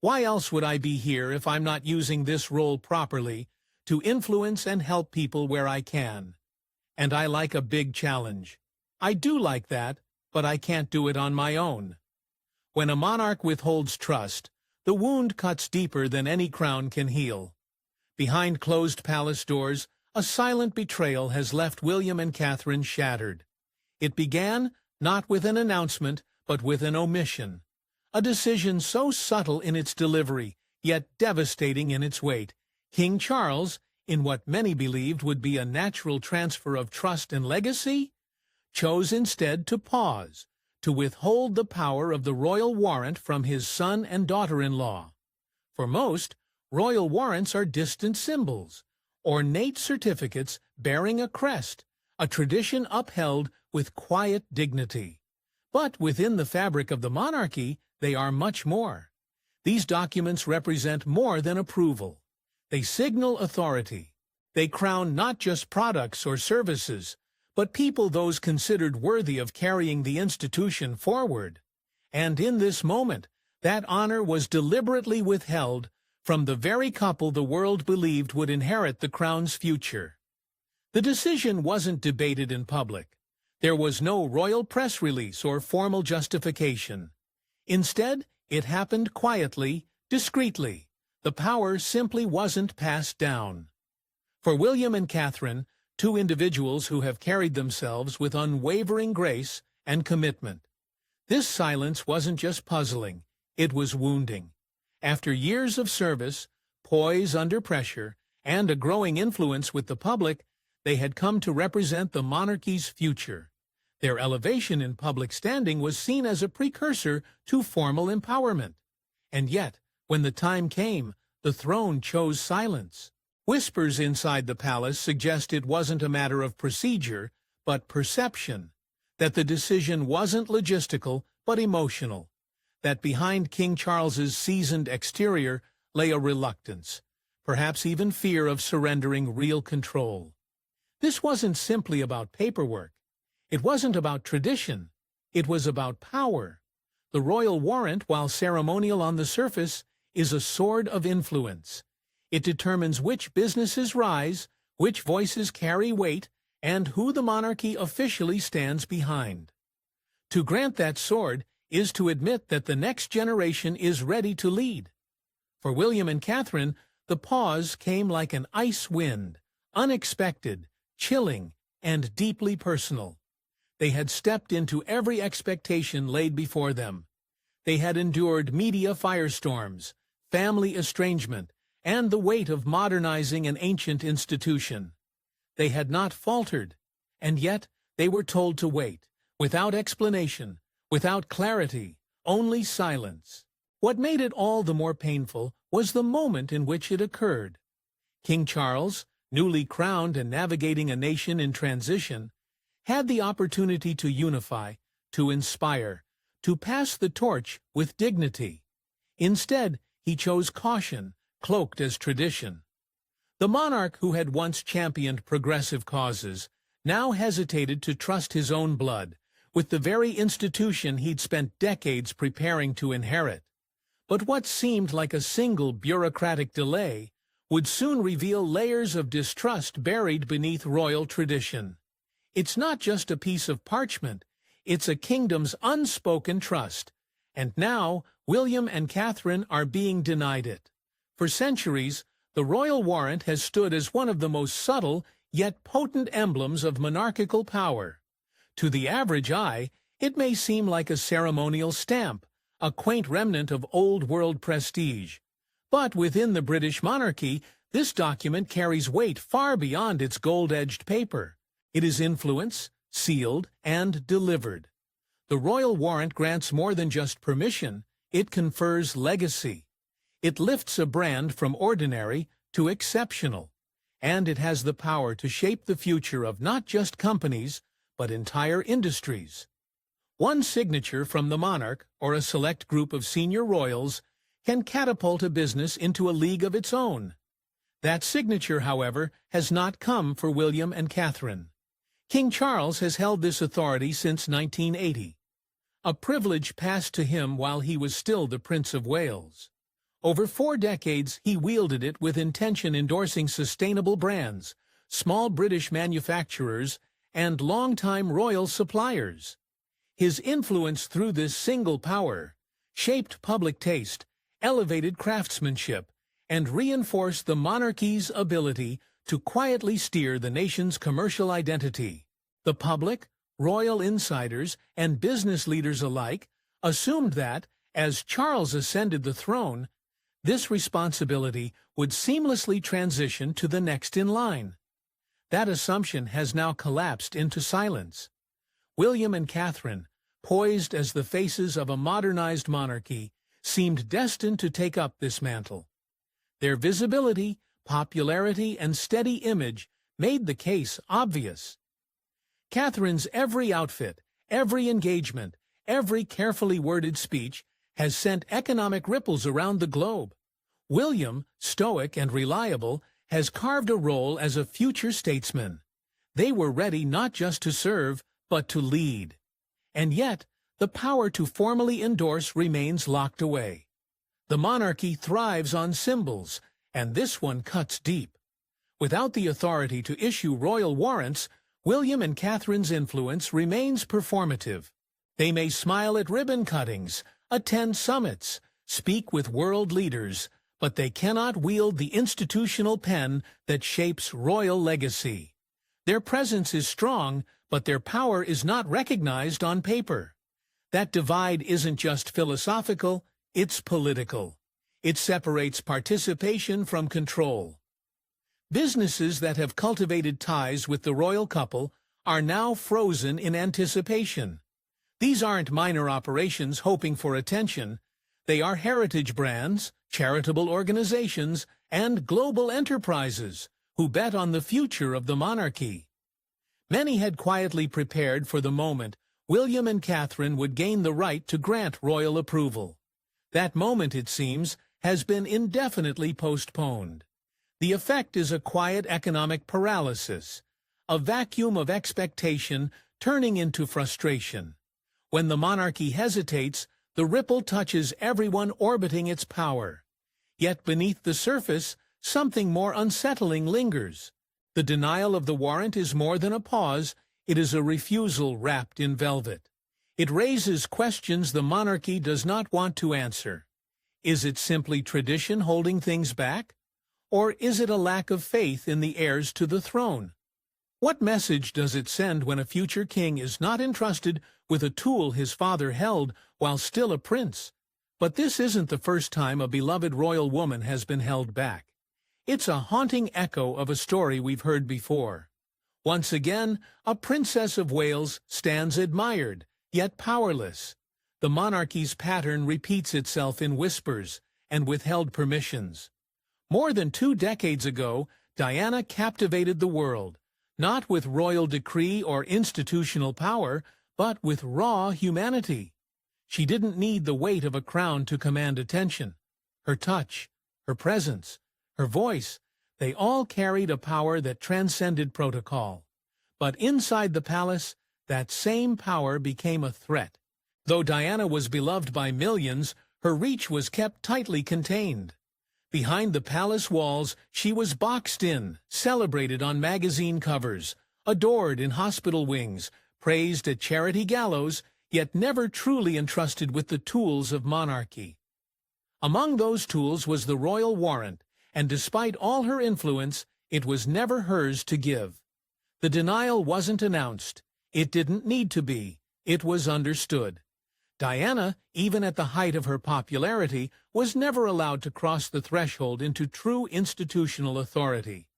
Why else would I be here if I'm not using this role properly to influence and help people where I can? And I like a big challenge. I do like that, but I can't do it on my own. When a monarch withholds trust, the wound cuts deeper than any crown can heal. Behind closed palace doors, a silent betrayal has left William and Catherine shattered. It began not with an announcement, but with an omission. A decision so subtle in its delivery, yet devastating in its weight. King Charles, in what many believed would be a natural transfer of trust and legacy, chose instead to pause, to withhold the power of the royal warrant from his son and daughter-in-law. For most, royal warrants are distant symbols, ornate certificates bearing a crest, a tradition upheld with quiet dignity. But within the fabric of the monarchy, they are much more. These documents represent more than approval. They signal authority. They crown not just products or services, but people those considered worthy of carrying the institution forward. And in this moment, that honor was deliberately withheld from the very couple the world believed would inherit the crown's future. The decision wasn't debated in public. There was no royal press release or formal justification. Instead, it happened quietly, discreetly. The power simply wasn't passed down. For William and Catherine, two individuals who have carried themselves with unwavering grace and commitment, this silence wasn't just puzzling, it was wounding. After years of service, poise under pressure, and a growing influence with the public, they had come to represent the monarchy's future. Their elevation in public standing was seen as a precursor to formal empowerment. And yet, when the time came, the throne chose silence. Whispers inside the palace suggest it wasn't a matter of procedure, but perception, that the decision wasn't logistical, but emotional, that behind King Charles's seasoned exterior lay a reluctance, perhaps even fear of surrendering real control. This wasn't simply about paperwork. It wasn't about tradition. It was about power. The royal warrant, while ceremonial on the surface, is a sword of influence. It determines which businesses rise, which voices carry weight, and who the monarchy officially stands behind. To grant that sword is to admit that the next generation is ready to lead. For William and Catherine, the pause came like an ice wind, unexpected, chilling, and deeply personal. They had stepped into every expectation laid before them. They had endured media firestorms, family estrangement, and the weight of modernizing an ancient institution. They had not faltered, and yet they were told to wait, without explanation, without clarity, only silence. What made it all the more painful was the moment in which it occurred. King Charles, newly crowned and navigating a nation in transition, had the opportunity to unify, to inspire, to pass the torch with dignity. Instead, he chose caution, cloaked as tradition. The monarch who had once championed progressive causes now hesitated to trust his own blood with the very institution he'd spent decades preparing to inherit. But what seemed like a single bureaucratic delay would soon reveal layers of distrust buried beneath royal tradition. It's not just a piece of parchment, it's a kingdom's unspoken trust. And now, William and Catherine are being denied it. For centuries, the royal warrant has stood as one of the most subtle yet potent emblems of monarchical power. To the average eye, it may seem like a ceremonial stamp, a quaint remnant of old-world prestige. But within the British monarchy, this document carries weight far beyond its gold-edged paper. It is influence, sealed, and delivered. The royal warrant grants more than just permission, it confers legacy. It lifts a brand from ordinary to exceptional, and it has the power to shape the future of not just companies, but entire industries. One signature from the monarch or a select group of senior royals can catapult a business into a league of its own. That signature, however, has not come for William and Catherine. King Charles has held this authority since 1980, a privilege passed to him while he was still the Prince of Wales. Over 4 decades, he wielded it with intention, endorsing sustainable brands, small British manufacturers, and long-time royal suppliers. His influence through this single power shaped public taste, elevated craftsmanship, and reinforced the monarchy's ability to quietly steer the nation's commercial identity. The public, royal insiders, and business leaders alike assumed that, as Charles ascended the throne, this responsibility would seamlessly transition to the next in line. That assumption has now collapsed into silence. William and Catherine, poised as the faces of a modernized monarchy, seemed destined to take up this mantle. Their visibility, popularity, and steady image made the case obvious. Catherine's every outfit, every engagement, every carefully worded speech has sent economic ripples around the globe. William, stoic and reliable, has carved a role as a future statesman. They were ready not just to serve, but to lead. And yet, the power to formally endorse remains locked away. The monarchy thrives on symbols, and this one cuts deep. Without the authority to issue royal warrants, William and Catherine's influence remains performative. They may smile at ribbon cuttings, attend summits, speak with world leaders, but they cannot wield the institutional pen that shapes royal legacy. Their presence is strong, but their power is not recognized on paper. That divide isn't just philosophical, it's political. It separates participation from control. Businesses that have cultivated ties with the royal couple are now frozen in anticipation. These aren't minor operations hoping for attention. They are heritage brands, charitable organizations, and global enterprises who bet on the future of the monarchy. Many had quietly prepared for the moment William and Catherine would gain the right to grant royal approval. That moment, it seems, has been indefinitely postponed. The effect is a quiet economic paralysis, a vacuum of expectation turning into frustration. When the monarchy hesitates, the ripple touches everyone orbiting its power. Yet beneath the surface, something more unsettling lingers. The denial of the warrant is more than a pause, it is a refusal wrapped in velvet. It raises questions the monarchy does not want to answer. Is it simply tradition holding things back? Or is it a lack of faith in the heirs to the throne? What message does it send when a future king is not entrusted with a tool his father held while still a prince? But this isn't the first time a beloved royal woman has been held back. It's a haunting echo of a story we've heard before. Once again, a princess of Wales stands admired, yet powerless. The monarchy's pattern repeats itself in whispers and withheld permissions. More than 2 decades ago, Diana captivated the world, not with royal decree or institutional power, but with raw humanity. She didn't need the weight of a crown to command attention. Her touch, her presence, her voice, they all carried a power that transcended protocol. But inside the palace, that same power became a threat. Though Diana was beloved by millions, her reach was kept tightly contained. Behind the palace walls, she was boxed in, celebrated on magazine covers, adored in hospital wings, praised at charity gallows, yet never truly entrusted with the tools of monarchy. Among those tools was the royal warrant, and despite all her influence, it was never hers to give. The denial wasn't announced. It didn't need to be. It was understood. Diana, even at the height of her popularity, was never allowed to cross the threshold into true institutional authority.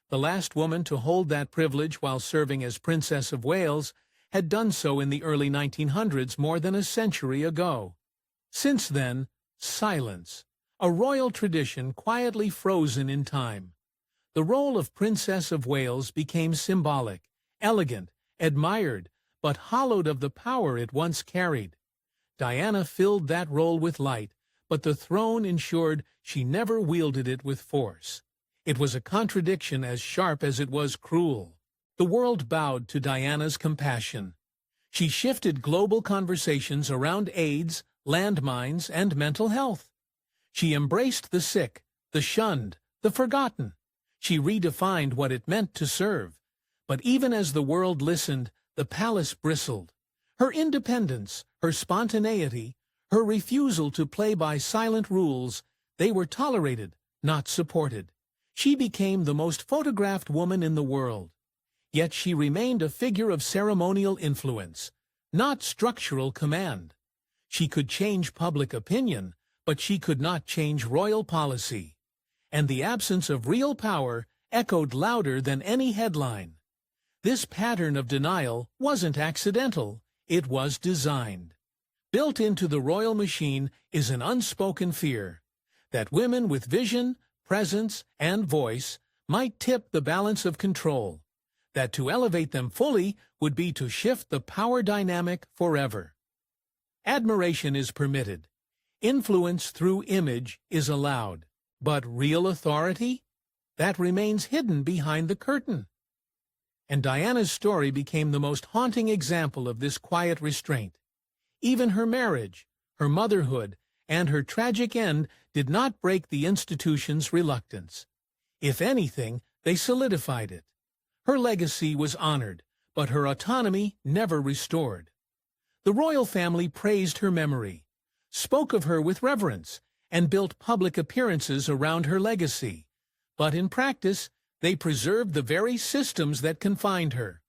The last woman to hold that privilege while serving as Princess of Wales had done so in the early 1900s, more than a century ago. Since then, silence, a royal tradition quietly frozen in time. The role of Princess of Wales became symbolic, elegant, admired, but hollowed of the power it once carried. Diana filled that role with light, but the throne ensured she never wielded it with force. It was a contradiction as sharp as it was cruel. The world bowed to Diana's compassion. She shifted global conversations around AIDS, landmines, and mental health. She embraced the sick, the shunned, the forgotten. She redefined what it meant to serve. But even as the world listened, the palace bristled. Her independence, her spontaneity, her refusal to play by silent rules, they were tolerated, not supported. She became the most photographed woman in the world. Yet she remained a figure of ceremonial influence, not structural command. She could change public opinion, but she could not change royal policy. And the absence of real power echoed louder than any headline. This pattern of denial wasn't accidental, it was designed. Built into the royal machine is an unspoken fear that women with vision, presence, and voice might tip the balance of control, that to elevate them fully would be to shift the power dynamic forever. Admiration is permitted. Influence through image is allowed. But real authority? That remains hidden behind the curtain. And Diana's story became the most haunting example of this quiet restraint. Even her marriage, her motherhood, and her tragic end did not break the institution's reluctance. If anything, they solidified it. Her legacy was honored, but her autonomy never restored. The royal family praised her memory, spoke of her with reverence, and built public appearances around her legacy. But in practice, they preserved the very systems that confined her.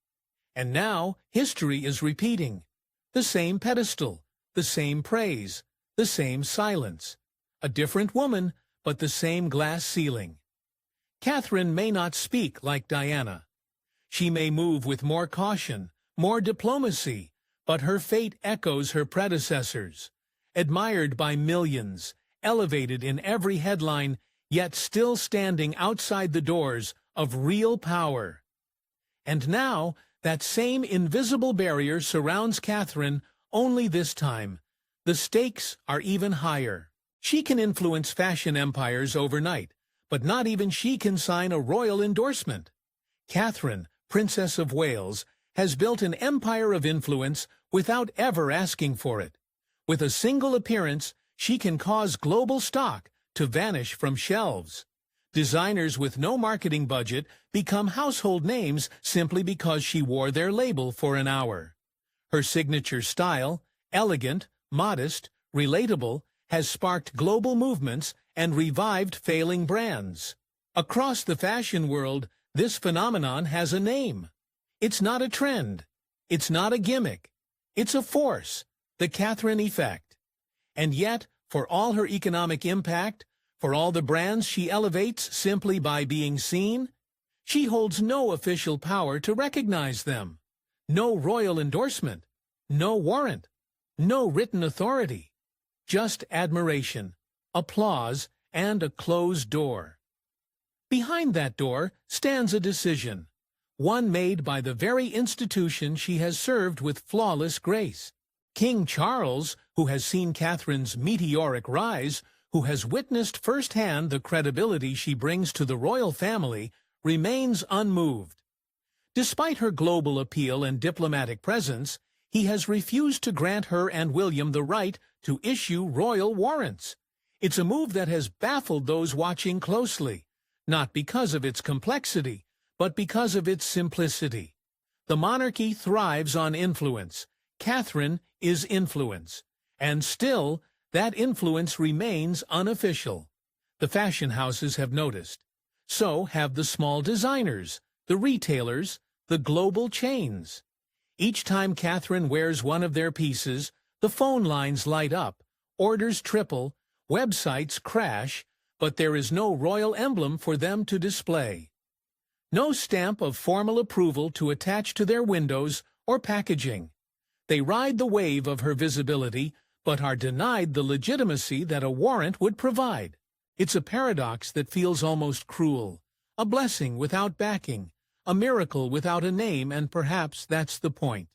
And now, history is repeating. The same pedestal, the same praise, the same silence. A different woman, but the same glass ceiling. Catherine may not speak like Diana. She may move with more caution, more diplomacy, but her fate echoes her predecessors. Admired by millions, elevated in every headline, yet still standing outside the doors of real power. And now, that same invisible barrier surrounds Catherine, only this time. The stakes are even higher. She can influence fashion empires overnight, but not even she can sign a royal endorsement. Catherine, Princess of Wales, has built an empire of influence without ever asking for it. With a single appearance, she can cause global stock to vanish from shelves. Designers with no marketing budget become household names simply because she wore their label for an hour. Her signature style, elegant, modest, relatable, has sparked global movements and revived failing brands. Across the fashion world, this phenomenon has a name. It's not a trend. It's not a gimmick. It's a force, the Catherine effect. And yet, for all her economic impact, for all the brands she elevates simply by being seen, she holds no official power to recognize them. No royal endorsement, no warrant, no written authority. Just admiration, applause, and a closed door. Behind that door stands a decision, one made by the very institution she has served with flawless grace. King Charles, who has seen Catherine's meteoric rise, who has witnessed firsthand the credibility she brings to the royal family, remains unmoved. Despite her global appeal and diplomatic presence, he has refused to grant her and William the right to issue royal warrants. It's a move that has baffled those watching closely, not because of its complexity, but because of its simplicity. The monarchy thrives on influence. Catherine is influence. And still, that influence remains unofficial. The fashion houses have noticed. So have the small designers, the retailers, the global chains. Each time Catherine wears one of their pieces, the phone lines light up, orders triple, websites crash, but there is no royal emblem for them to display. No stamp of formal approval to attach to their windows or packaging. They ride the wave of her visibility, but are denied the legitimacy that a warrant would provide. It's a paradox that feels almost cruel, a blessing without backing, a miracle without a name, and perhaps that's the point.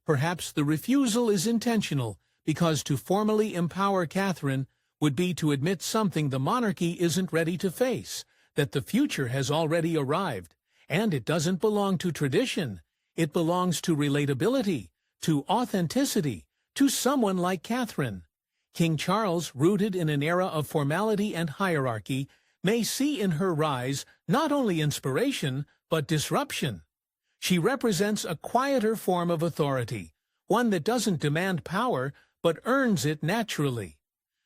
Perhaps the refusal is intentional, because to formally empower Catherine would be to admit something the monarchy isn't ready to face, that the future has already arrived, and it doesn't belong to tradition. It belongs to relatability, to authenticity, to someone like Catherine. King Charles, rooted in an era of formality and hierarchy, may see in her rise not only inspiration, but disruption. She represents a quieter form of authority, one that doesn't demand power, but earns it naturally.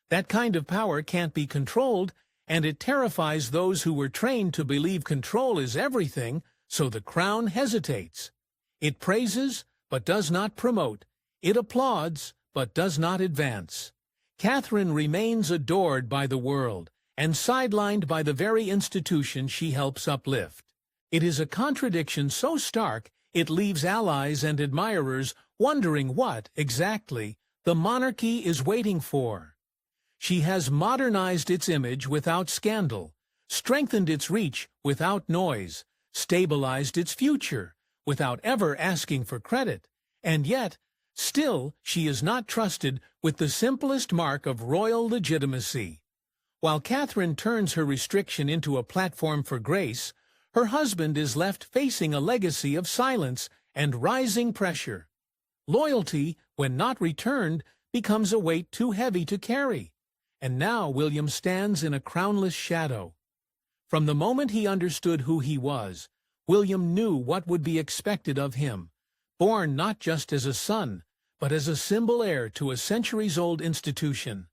That kind of power can't be controlled, and it terrifies those who were trained to believe control is everything, so the crown hesitates. It praises, but does not promote. It applauds, but does not advance. Catherine remains adored by the world, and sidelined by the very institution she helps uplift. It is a contradiction so stark it leaves allies and admirers wondering what, exactly, the monarchy is waiting for. She has modernized its image without scandal, strengthened its reach without noise, stabilized its future without ever asking for credit, and yet, still, she is not trusted with the simplest mark of royal legitimacy. While Catherine turns her restriction into a platform for grace, her husband is left facing a legacy of silence and rising pressure. Loyalty, when not returned, becomes a weight too heavy to carry. And now William stands in a crownless shadow. From the moment he understood who he was, William knew what would be expected of him, born not just as a son, but as a symbol heir to a centuries-old institution.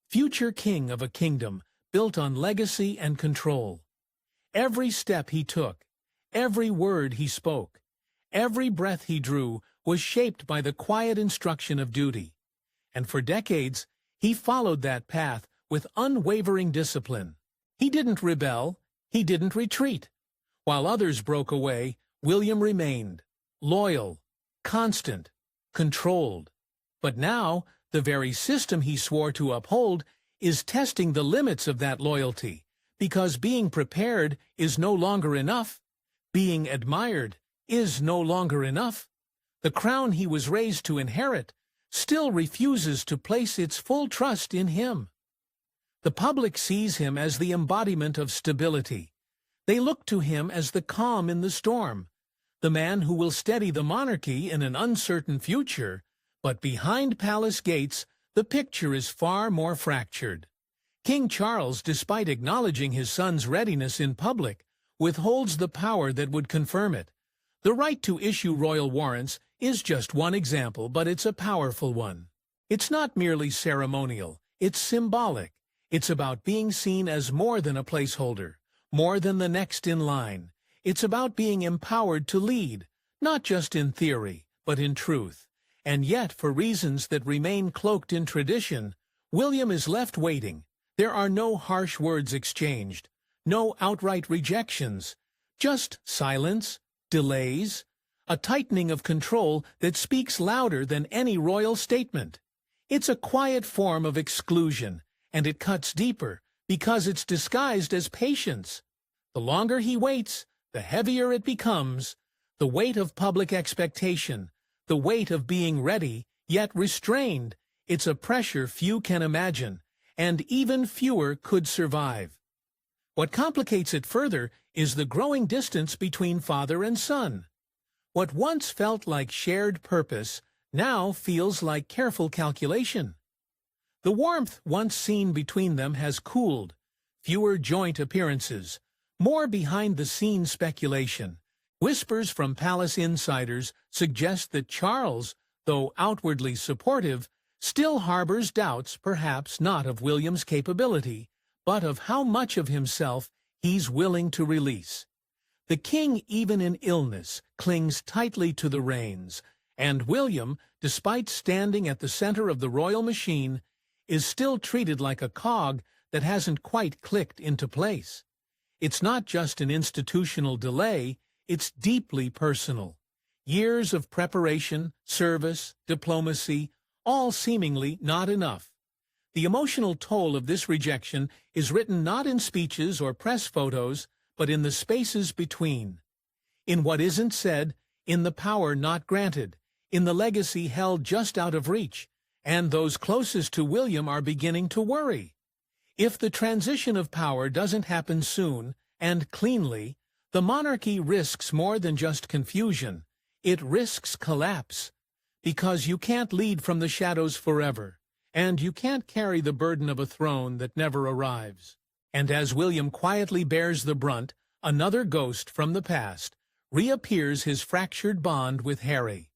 Future king of a kingdom built on legacy and control. Every step he took, every word he spoke, every breath he drew was shaped by the quiet instruction of duty. And for decades, he followed that path with unwavering discipline. He didn't rebel, he didn't retreat. While others broke away, William remained, loyal, constant, controlled. But now, the very system he swore to uphold is testing the limits of that loyalty, because being prepared is no longer enough. Being admired is no longer enough. The crown he was raised to inherit still refuses to place its full trust in him. The public sees him as the embodiment of stability. They look to him as the calm in the storm, the man who will steady the monarchy in an uncertain future, but behind palace gates the picture is far more fractured. King Charles, despite acknowledging his son's readiness in public, withholds the power that would confirm it. The right to issue royal warrants is just one example, but it's a powerful one. It's not merely ceremonial, it's symbolic. It's about being seen as more than a placeholder, more than the next in line. It's about being empowered to lead, not just in theory, but in truth. And yet, for reasons that remain cloaked in tradition, William is left waiting. There are no harsh words exchanged, no outright rejections, just silence, delays, a tightening of control that speaks louder than any royal statement. It's a quiet form of exclusion, and it cuts deeper because it's disguised as patience. The longer he waits, the heavier it becomes, the weight of public expectation, the weight of being ready, yet restrained. It's a pressure few can imagine, and even fewer could survive. What complicates it further is the growing distance between father and son. What once felt like shared purpose now feels like careful calculation. The warmth once seen between them has cooled, fewer joint appearances, more behind-the-scenes speculation. Whispers from palace insiders suggest that Charles, though outwardly supportive, still harbors doubts, perhaps not of William's capability, but of how much of himself he's willing to release. The king, even in illness, clings tightly to the reins, and William, despite standing at the center of the royal machine, is still treated like a cog that hasn't quite clicked into place. It's not just an institutional delay, it's deeply personal. Years of preparation, service, diplomacy, all seemingly not enough. The emotional toll of this rejection is written not in speeches or press photos, but in the spaces between. In what isn't said, in the power not granted, in the legacy held just out of reach, and those closest to William are beginning to worry. If the transition of power doesn't happen soon and cleanly, the monarchy risks more than just confusion. It risks collapse. Because you can't lead from the shadows forever, and you can't carry the burden of a throne that never arrives. And as William quietly bears the brunt, another ghost from the past reappears his fractured bond with Harry.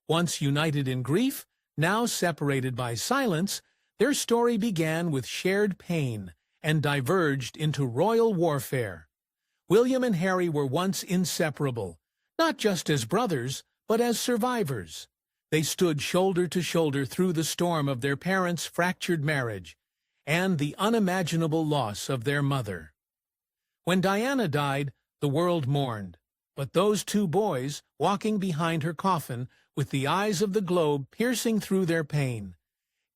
Once united in grief, now separated by silence, their story began with shared pain and diverged into royal warfare. William and Harry were once inseparable, not just as brothers, but as survivors. They stood shoulder to shoulder through the storm of their parents' fractured marriage and the unimaginable loss of their mother. When Diana died, the world mourned, but those two boys, walking behind her coffin with the eyes of the globe piercing through their pain,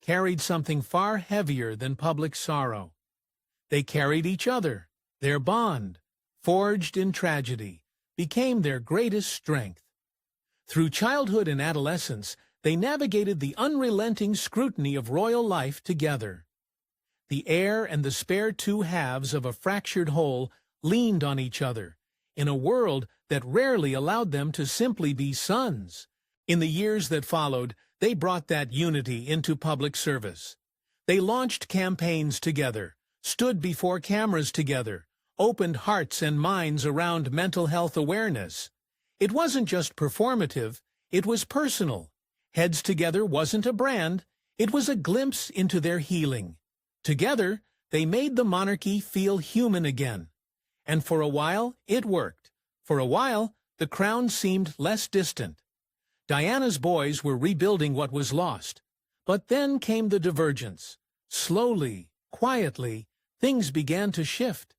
carried something far heavier than public sorrow. They carried each other. Their bond, forged in tragedy, became their greatest strength. Through childhood and adolescence, they navigated the unrelenting scrutiny of royal life together. The heir and the spare two halves of a fractured whole leaned on each other, in a world that rarely allowed them to simply be sons. In the years that followed, they brought that unity into public service. They launched campaigns together, stood before cameras together, opened hearts and minds around mental health awareness. It wasn't just performative, it was personal. Heads Together wasn't a brand, it was a glimpse into their healing. Together, they made the monarchy feel human again. And for a while, it worked. For a while, the crown seemed less distant. Diana's boys were rebuilding what was lost. But then came the divergence. Slowly, quietly, things began to shift.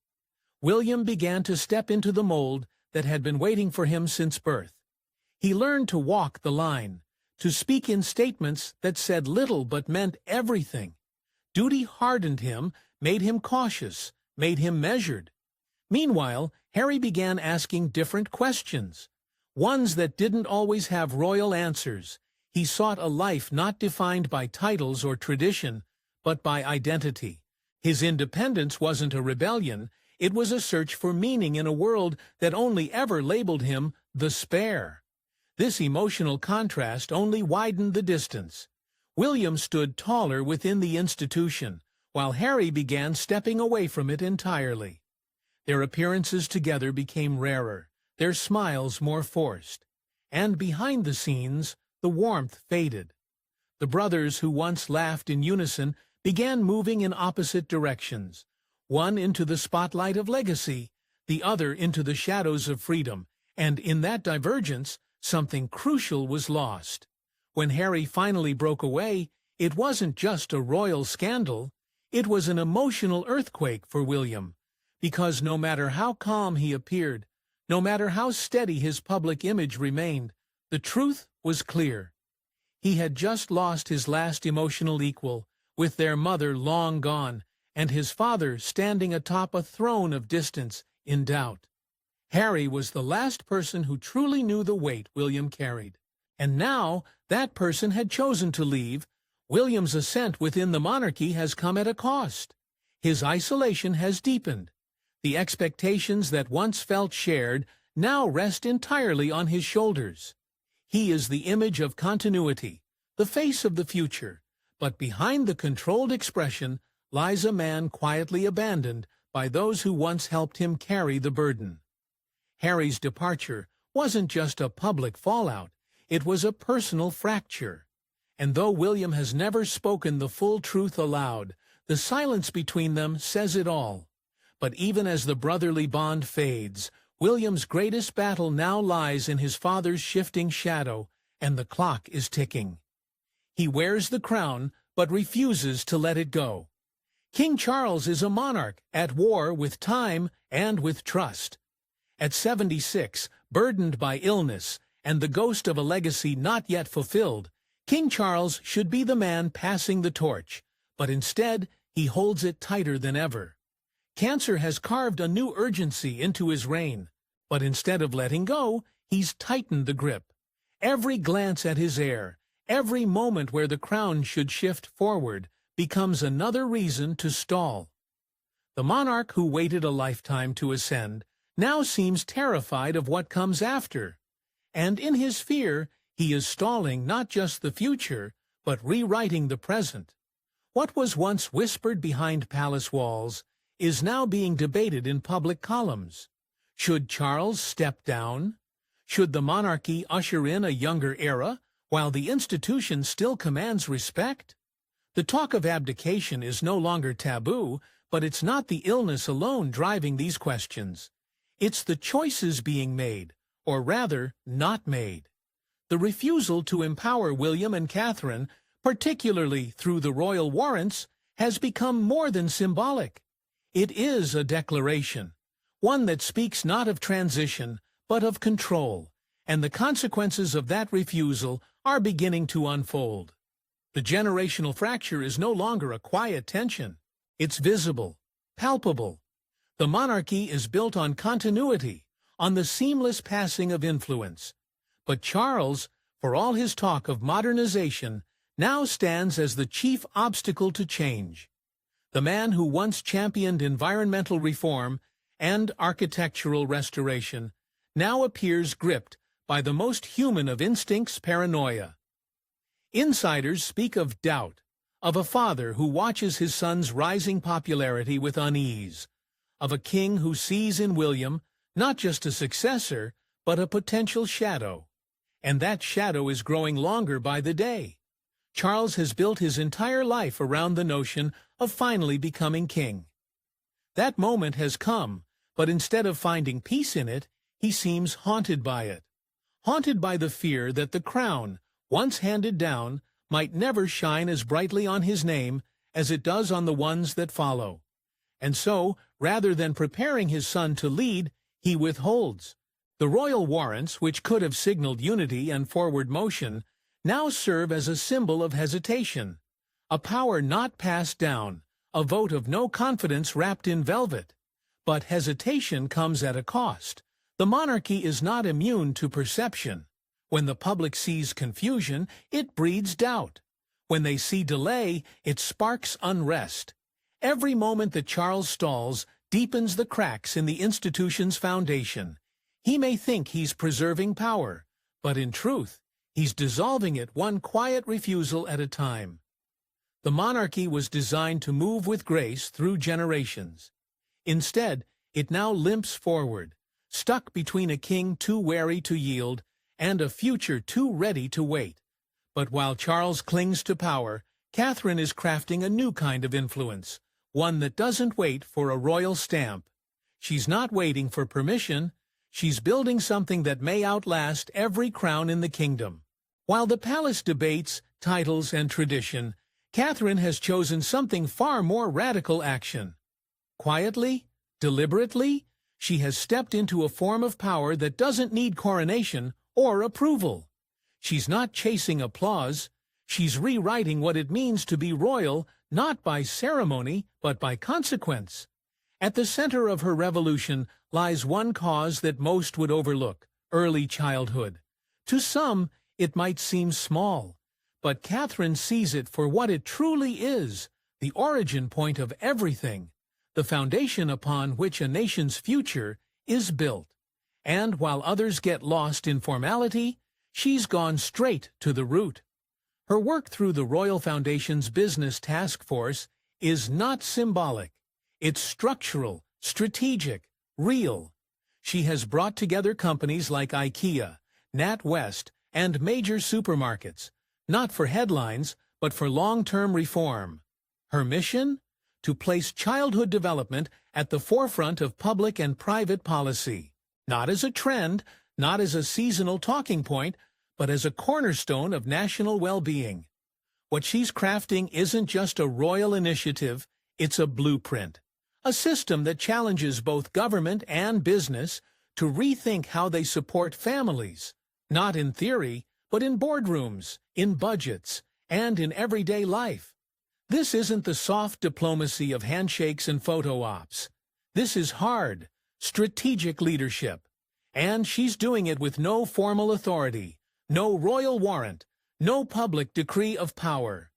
William began to step into the mold that had been waiting for him since birth. He learned to walk the line, to speak in statements that said little but meant everything. Duty hardened him, made him cautious, made him measured. Meanwhile, Harry began asking different questions, ones that didn't always have royal answers. He sought a life not defined by titles or tradition, but by identity. His independence wasn't a rebellion, it was a search for meaning in a world that only ever labeled him the spare. This emotional contrast only widened the distance. William stood taller within the institution, while Harry began stepping away from it entirely. Their appearances together became rarer, their smiles more forced, and behind the scenes, the warmth faded. The brothers who once laughed in unison began moving in opposite directions, one into the spotlight of legacy, the other into the shadows of freedom, and in that divergence, something crucial was lost. When Harry finally broke away, it wasn't just a royal scandal, it was an emotional earthquake for William, because no matter how calm he appeared, no matter how steady his public image remained, the truth was clear. He had just lost his last emotional equal, with their mother long gone, and his father standing atop a throne of distance in doubt. Harry was the last person who truly knew the weight William carried. And now that person had chosen to leave. William's ascent within the monarchy has come at a cost. His isolation has deepened. The expectations that once felt shared now rest entirely on his shoulders. He is the image of continuity, the face of the future, but behind the controlled expression lies a man quietly abandoned by those who once helped him carry the burden. Harry's departure wasn't just a public fallout, it was a personal fracture. And though William has never spoken the full truth aloud, the silence between them says it all. But even as the brotherly bond fades, William's greatest battle now lies in his father's shifting shadow, and the clock is ticking. He wears the crown, but refuses to let it go. King Charles is a monarch at war with time and with trust. At 76, burdened by illness and the ghost of a legacy not yet fulfilled, King Charles should be the man passing the torch, but instead he holds it tighter than ever. Cancer has carved a new urgency into his reign, but instead of letting go, he's tightened the grip. Every glance at his heir, every moment where the crown should shift forward, becomes another reason to stall. The monarch who waited a lifetime to ascend now seems terrified of what comes after. And in his fear, he is stalling not just the future, but rewriting the present. What was once whispered behind palace walls is now being debated in public columns. Should Charles step down? Should the monarchy usher in a younger era, while the institution still commands respect? The talk of abdication is no longer taboo, but it's not the illness alone driving these questions. It's the choices being made, or rather, not made. The refusal to empower William and Catherine, particularly through the royal warrants, has become more than symbolic. It is a declaration, one that speaks not of transition, but of control, and the consequences of that refusal are beginning to unfold. The generational fracture is no longer a quiet tension. It's visible, palpable. The monarchy is built on continuity, on the seamless passing of influence. But Charles, for all his talk of modernization, now stands as the chief obstacle to change. The man who once championed environmental reform and architectural restoration now appears gripped by the most human of instincts, paranoia. Insiders speak of doubt, of a father who watches his son's rising popularity with unease, of a king who sees in William not just a successor, but a potential shadow. And that shadow is growing longer by the day. Charles has built his entire life around the notion of finally becoming king. That moment has come, but instead of finding peace in it, he seems haunted by it. Haunted by the fear that the crown, once handed down, might never shine as brightly on his name as it does on the ones that follow. And so, rather than preparing his son to lead, he withholds. The royal warrants, which could have signaled unity and forward motion, now serve as a symbol of hesitation, a power not passed down, a vote of no confidence wrapped in velvet. But hesitation comes at a cost. The monarchy is not immune to perception. When the public sees confusion, it breeds doubt. When they see delay, it sparks unrest. Every moment that Charles stalls deepens the cracks in the institution's foundation. He may think he's preserving power, but in truth, he's dissolving it one quiet refusal at a time. The monarchy was designed to move with grace through generations. Instead, it now limps forward, stuck between a king too wary to yield and a future too ready to wait. But while Charles clings to power, Catherine is crafting a new kind of influence, one that doesn't wait for a royal stamp. She's not waiting for permission. She's building something that may outlast every crown in the kingdom. While the palace debates titles and tradition, Catherine has chosen something far more radical action. Quietly, deliberately, she has stepped into a form of power that doesn't need coronation or approval. She's not chasing applause. She's rewriting what it means to be royal, not by ceremony, but by consequence. At the center of her revolution lies one cause that most would overlook: early childhood. To some, it might seem small, but Catherine sees it for what it truly is, the origin point of everything, the foundation upon which a nation's future is built. And while others get lost in formality, she's gone straight to the root. Her work through the Royal Foundation's Business Task Force is not symbolic. It's structural, strategic, real. She has brought together companies like IKEA, NatWest, and major supermarkets, not for headlines, but for long-term reform. Her mission? To place childhood development at the forefront of public and private policy. Not as a trend, not as a seasonal talking point, but as a cornerstone of national well-being. What she's crafting isn't just a royal initiative, it's a blueprint. A system that challenges both government and business to rethink how they support families, not in theory, but in boardrooms, in budgets, and in everyday life. This isn't the soft diplomacy of handshakes and photo ops. This is hard, strategic leadership. And she's doing it with no formal authority, no royal warrant, no public decree of power.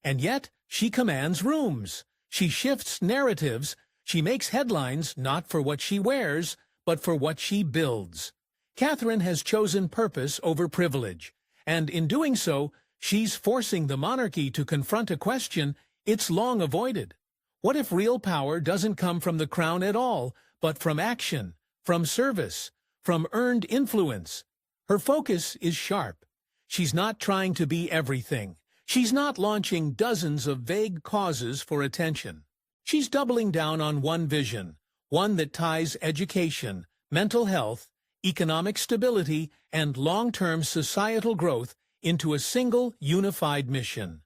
And yet, she commands rooms. She shifts narratives. She makes headlines not for what she wears, but for what she builds. Catherine has chosen purpose over privilege, and in doing so, she's forcing the monarchy to confront a question It's long avoided. What if real power doesn't come from the crown at all, but from action, from service, from earned influence? Her focus is sharp. She's not trying to be everything. She's not launching dozens of vague causes for attention. She's doubling down on one vision, one that ties education, mental health, economic stability, and long-term societal growth into a single, unified mission.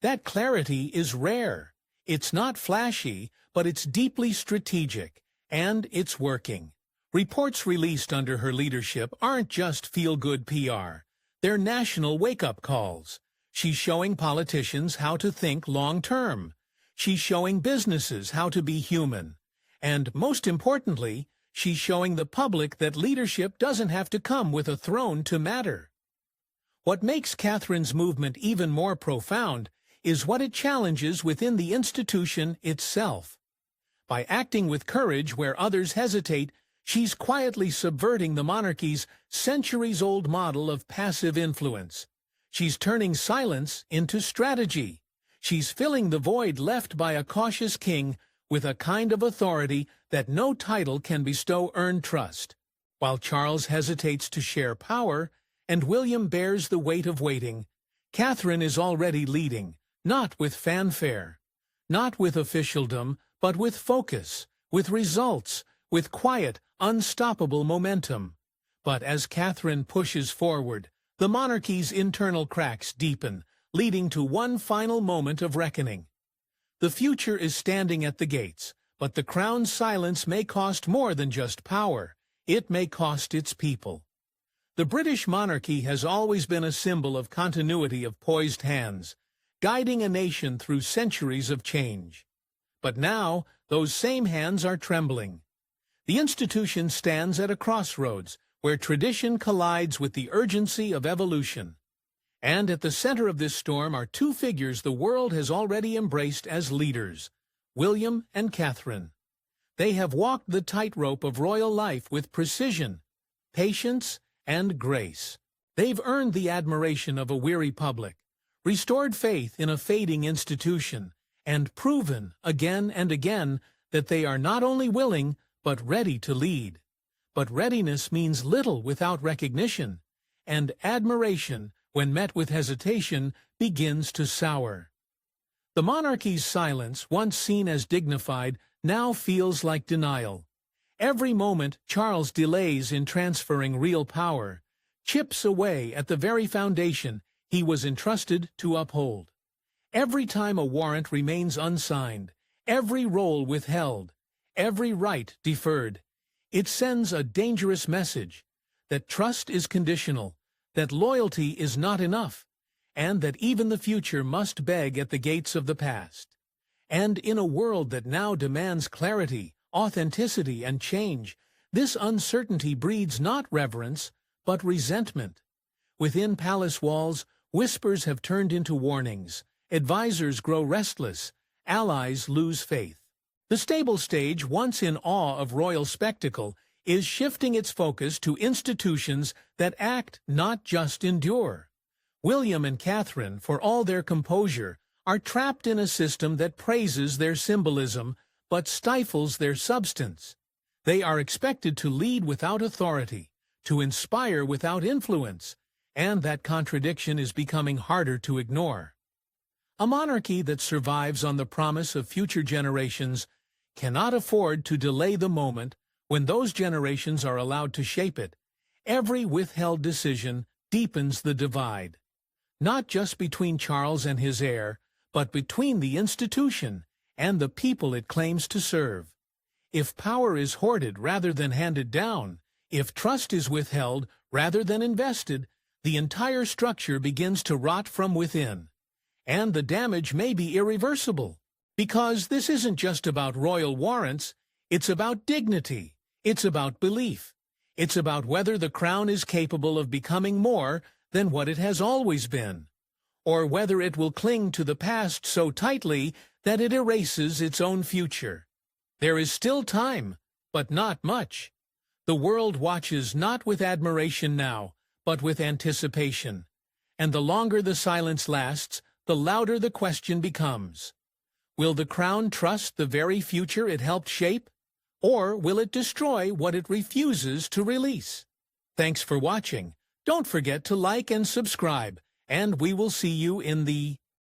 That clarity is rare. It's not flashy, but it's deeply strategic, and it's working. Reports released under her leadership aren't just feel-good PR. They're national wake-up calls. She's showing politicians how to think long-term. She's showing businesses how to be human. And most importantly, she's showing the public that leadership doesn't have to come with a throne to matter. What makes Catherine's movement even more profound is what it challenges within the institution itself. By acting with courage where others hesitate, she's quietly subverting the monarchy's centuries-old model of passive influence. She's turning silence into strategy. She's filling the void left by a cautious king with a kind of authority that no title can bestow earned trust. While Charles hesitates to share power, and William bears the weight of waiting, Catherine is already leading, not with fanfare, not with officialdom, but with focus, with results, with quiet, unstoppable momentum. But as Catherine pushes forward, the monarchy's internal cracks deepen, leading to one final moment of reckoning. The future is standing at the gates, but the crown's silence may cost more than just power. It may cost its people. The British monarchy has always been a symbol of continuity of poised hands, guiding a nation through centuries of change. But now, those same hands are trembling. The institution stands at a crossroads, where tradition collides with the urgency of evolution. And at the center of this storm are two figures the world has already embraced as leaders, William and Catherine. They have walked the tightrope of royal life with precision, patience, and grace. They've earned the admiration of a weary public, restored faith in a fading institution, and proven again and again that they are not only willing, but ready to lead. But readiness means little without recognition, and admiration, when met with hesitation, begins to sour. The monarchy's silence, once seen as dignified, now feels like denial. Every moment Charles delays in transferring real power, chips away at the very foundation he was entrusted to uphold. Every time a warrant remains unsigned, every role withheld, every right deferred, it sends a dangerous message that trust is conditional, that loyalty is not enough, and that even the future must beg at the gates of the past. And in a world that now demands clarity, authenticity, and change, this uncertainty breeds not reverence, but resentment. Within palace walls, whispers have turned into warnings, advisors grow restless, allies lose faith. The stable stage, once in awe of royal spectacle, is shifting its focus to institutions that act, not just endure. William and Catherine, for all their composure, are trapped in a system that praises their symbolism, but stifles their substance. They are expected to lead without authority, to inspire without influence, and that contradiction is becoming harder to ignore. A monarchy that survives on the promise of future generations cannot afford to delay the moment when those generations are allowed to shape it. Every withheld decision deepens the divide, not just between Charles and his heir, but between the institution and the people it claims to serve. If power is hoarded rather than handed down, if trust is withheld rather than invested, the entire structure begins to rot from within. And the damage may be irreversible, because this isn't just about royal warrants, it's about dignity, it's about belief, it's about whether the crown is capable of becoming more than what it has always been, or whether it will cling to the past so tightly that it erases its own future. There is still time, but not much. The world watches not with admiration now, but with anticipation. And the longer the silence lasts, the louder the question becomes. Will the crown trust the very future it helped shape? Or will it destroy what it refuses to release? Thanks for watching. Don't forget to like and subscribe, and we will see you in the